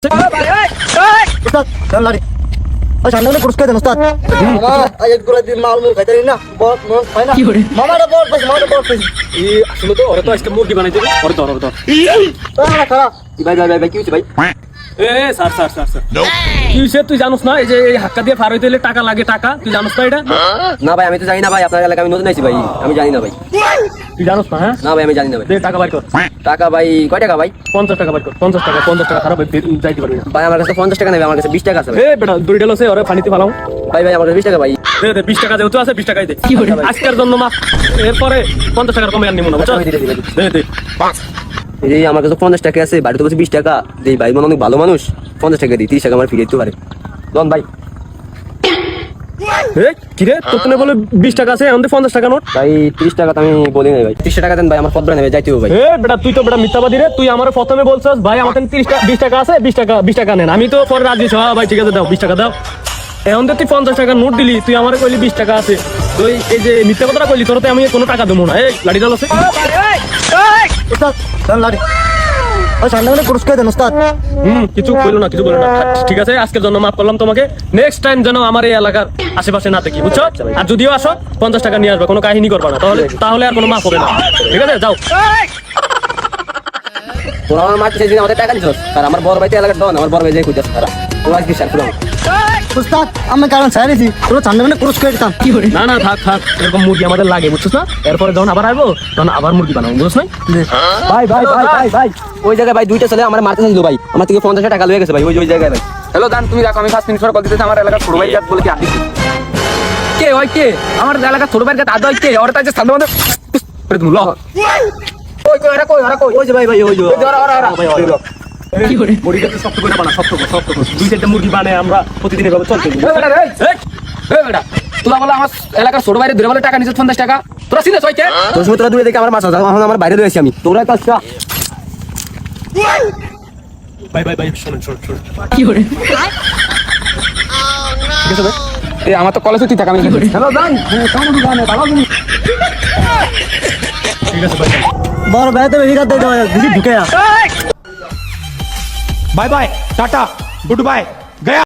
Ustaz, jangan lari. Oh, jangan lari, kurus kayak Ustaz. Mama, ayat gue lagi malu kayak tadi nah. Bot, mau main. Mama ada bot, mama ada bot. Ih, asal tuh orang tuh es kemur gimana itu? Orang tuh. Salah, salah. Baik, কি হইছে ভাই? Sir. কি হইছে তুই জানোস না এই যে এই হাক্কা দিয়ে ফার হইতে হলে টাকা লাগে টাকা, তুই জানোস না এটা? না ভাই আমি তো জানি না ভাই, আপনার এলাকায় আমি নতুন আইছি ভাই, আমি জানি না ভাই। তুই জানোস না হ্যাঁ? না ভাই আমি জানি না ভাই। দে টাকা বাইর কর। টাকা ভাই কয় টাকা ভাই? 50 টাকা বাইর কর। 50 টাকা খারাপ যাইতে পারবি না। ভাই আমার কাছে 50 টাকা নেই, আমার কাছে 20 টাকা আছে ভাই। এ বেটা দুই ডেল আছে ওরে পানিতে ফালাও। ভাই আমার কাছে 20 টাকা ভাই। দে 20 টাকা যেহেতু আছে 20 টাকাই দে। আজকের জন্য মাফ। এরপরে 50 টাকার কমে আর নিব না বুঝছো? দে। এই আমার কাছে 50 টাকা আছে, বাড়িতে বসে 20 টাকা দেই ভাই, মনে অনেক ভালো মানুষ, 50 টাকা দিই, 30 টাকা আমার ফিরে দিতে পারে। লন ভাই। এ কি রে তোর তো বলে 20 টাকা আছে আমাদের 50 টাকা নোট। ভাই 30 টাকা তো আমি বলি নাই ভাই, 30 টাকা দেন ভাই, আমার পদ্মা নেবে যাইতে হবে ভাই। এ বেটা তুই তো বেটা মিথ্যাবাদী রে, তুই আমার প্রথমে বলছস ভাই আমাদের 20 টাকা আছে, 20 টাকা নেন। আমি তো পরে রাজি হইছি, হ্যাঁ ভাই ঠিক আছে দাও 20 টাকা দাও। এখন তুই 50 টাকা নোট দিলি, তুই আমারে কইলি 20 টাকা আছে, তুই এই যে মিথ্যা কথাটা কইলি, তোরতে আমি কোনো টাকা দেবো না। এই লাড়ি ডাল আছে। Ustaz, jangan lari. Oh, jangan lari, kurus kayak Ustaz. কিছু কইলো না। ঠিক আছে আজকের জন্য মাফ করলাম তোমাকে, নেক্সট টাইম যেন আমার এই এলাকার আশেপাশে না দেখি বুঝছো? আর যদিও আসো 50 টাকা নিয়ে আসবে, কোনো কাহিনী করবা না, তাহলে আর কোনো মাফ হবে না। ঠিক আছে যাও। তোরা আমার মাটি চাইছিস আমাদের টাকা দিছস, আর আমার বড় ভাইতে এলাকার দন, আমার বড় ভাই যাই কইতাছ তারা তোরা কি স্যার পুরো। Ustaz, আমি কারণ ছাড়িছি। তোরা চান্দা মানে kurus kayak দিতাম। না থাক এরকম মুরগি আমাদের লাগে বুঝছিস না? এরপরে যখন আবার আসবো তখন আবার মুরগি বানাবো বুঝছ না? ভাই ওই জায়গায় ভাই দুইটা ছেলে আমার মারতে চাইছিল ভাই, আমার থেকে 50 টাকা লয়ে গেছে ভাই ওই জায়গায় ভাই। হ্যালো দান, তুমি রাখো, আমি 5 মিনিট পর কল দিতেছি। আমার এলাকার ছোট ভাই জাত বলে কি আদি কে হয় কে? আমার এলাকার ছোট ভাই জাত আদি হয় কে? ওরা তাই যে সামনে মধ্যে করে তুমি ল কই ওই যে ভাই ওই যে। ওরা মুরগিটা শক্ত করে বানা, শক্ত কর। 2-4টা মুরগি বানায় আমরা প্রতিদিন এভাবে চলতে দিই। বেটা তোরা বলে আমার এলাকার ছোট ভাইরে ধরে বলে টাকা নিছিস 50 টাকা, তোরা সিরিয়াস হয় কে? তোর সময় তোরা দূরে দেখে আমার মাছ আছে, এখন আমার বাইরে রয়েছি আমি, তোরা তো আসা। ভাই শুনুন। ঠিক আছে ভাই, এই আমার তো কলেজে তুই টাকা আমি হ্যালো দান কেমন গানে ভালো তুমি? ঠিক আছে ভাই। বড় ভাইতে বেশি কাটতে দাও, দিদি ঢুকে যা। Bye bye tata good bye गया।